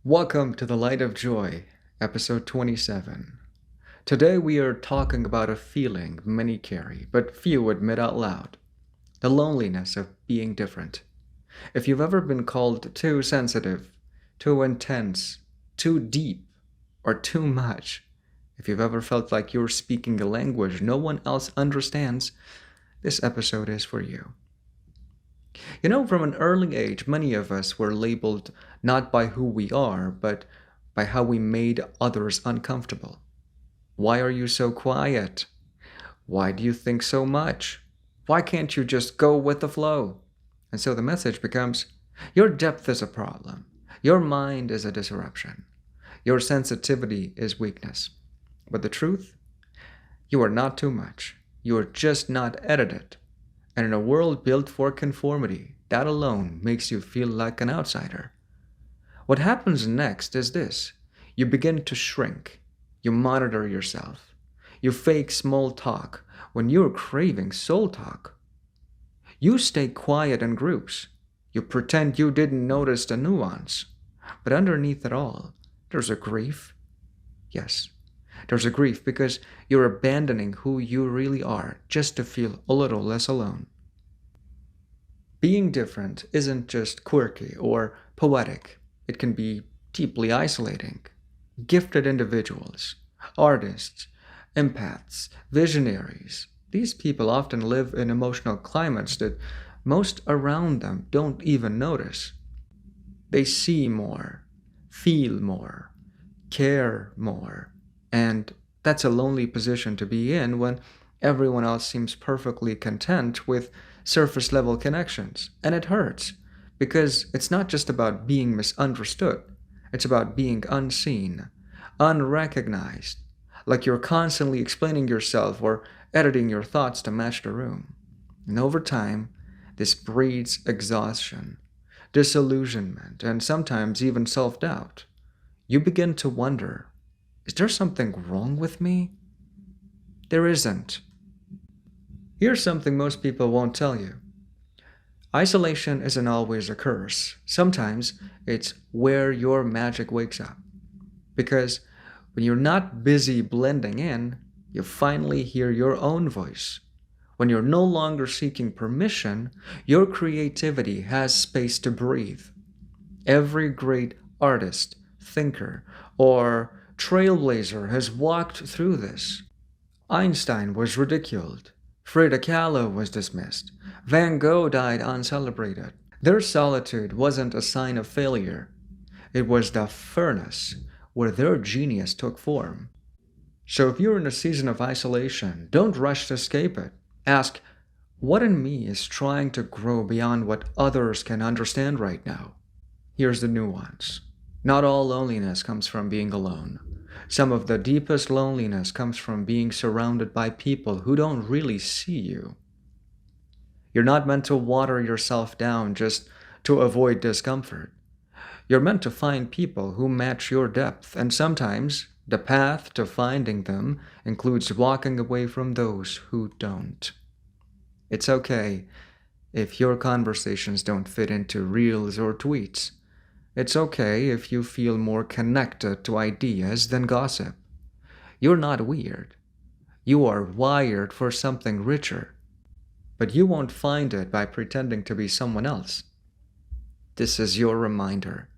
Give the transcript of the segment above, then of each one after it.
Welcome to the Light of Joy, episode 27. Today we are talking about a feeling many carry, but few admit out loud: the loneliness of being different. If you've ever been called too sensitive, too intense, too deep, or too much, if you've ever felt like you're speaking a language no one else understands, this episode is for you. From an early age, many of us were labeled not by who we are, but by how we made others uncomfortable. Why are you so quiet? Why do you think so much? Why can't you just go with the flow? And so the message becomes: your depth is a problem. Your mind is a disruption. Your sensitivity is weakness. But the truth? You are not too much. You are just not edited. And in a world built for conformity, that alone makes you feel like an outsider. What happens next is this: you begin to shrink. You monitor yourself. You fake small talk when you're craving soul talk. You stay quiet in groups. You pretend you didn't notice the nuance. But underneath it all, there's a grief. Yes, there's a grief because you're abandoning who you really are just to feel a little less alone. Being different isn't just quirky or poetic. It can be deeply isolating. Gifted individuals, artists, empaths, visionaries, these people often live in emotional climates that most around them don't even notice. They see more, feel more, care more, and that's a lonely position to be in when everyone else seems perfectly content with surface level connections. And it hurts because it's not just about being misunderstood, it's about being unseen, unrecognized, like you're constantly explaining yourself or editing your thoughts to match the room. And over time, this breeds exhaustion, disillusionment, and sometimes even self doubt. You begin to wonder: is there something wrong with me? There isn't. Here's something most people won't tell you. Isolation isn't always a curse. Sometimes it's where your magic wakes up. Because when you're not busy blending in, you finally hear your own voice. When you're no longer seeking permission, your creativity has space to breathe. Every great artist, thinker, or trailblazer has walked through this. Einstein was ridiculed. Frida Kahlo was dismissed. Van Gogh died uncelebrated. Their solitude wasn't a sign of failure. It was the furnace where their genius took form. So if you're in a season of isolation, don't rush to escape it. Ask, what in me is trying to grow beyond what others can understand right now? Here's the nuance. Not all loneliness comes from being alone. Some of the deepest loneliness comes from being surrounded by people who don't really see you. You're not meant to water yourself down just to avoid discomfort. You're meant to find people who match your depth, and sometimes the path to finding them includes walking away from those who don't. It's okay if your conversations don't fit into reels or tweets. It's okay if you feel more connected to ideas than gossip. You're not weird. You are wired for something richer. But you won't find it by pretending to be someone else. This is your reminder.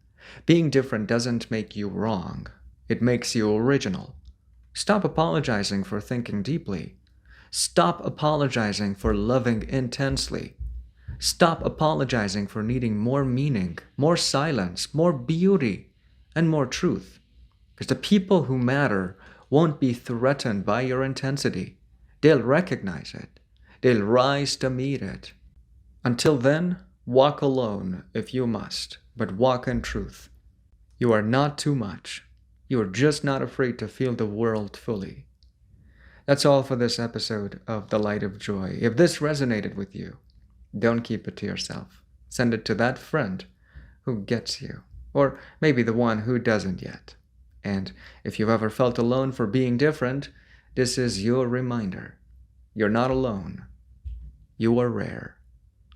Being different doesn't make you wrong. It makes you original. Stop apologizing for thinking deeply. Stop apologizing for loving intensely. Stop apologizing for needing more meaning, more silence, more beauty, and more truth. Because the people who matter won't be threatened by your intensity. They'll recognize it. They'll rise to meet it. Until then, walk alone if you must, but walk in truth. You are not too much. You are just not afraid to feel the world fully. That's all for this episode of The Light of Joy. If this resonated with you, don't keep it to yourself. Send it to that friend who gets you, or maybe the one who doesn't yet. And if you've ever felt alone for being different, this is your reminder. You're not alone. You are rare.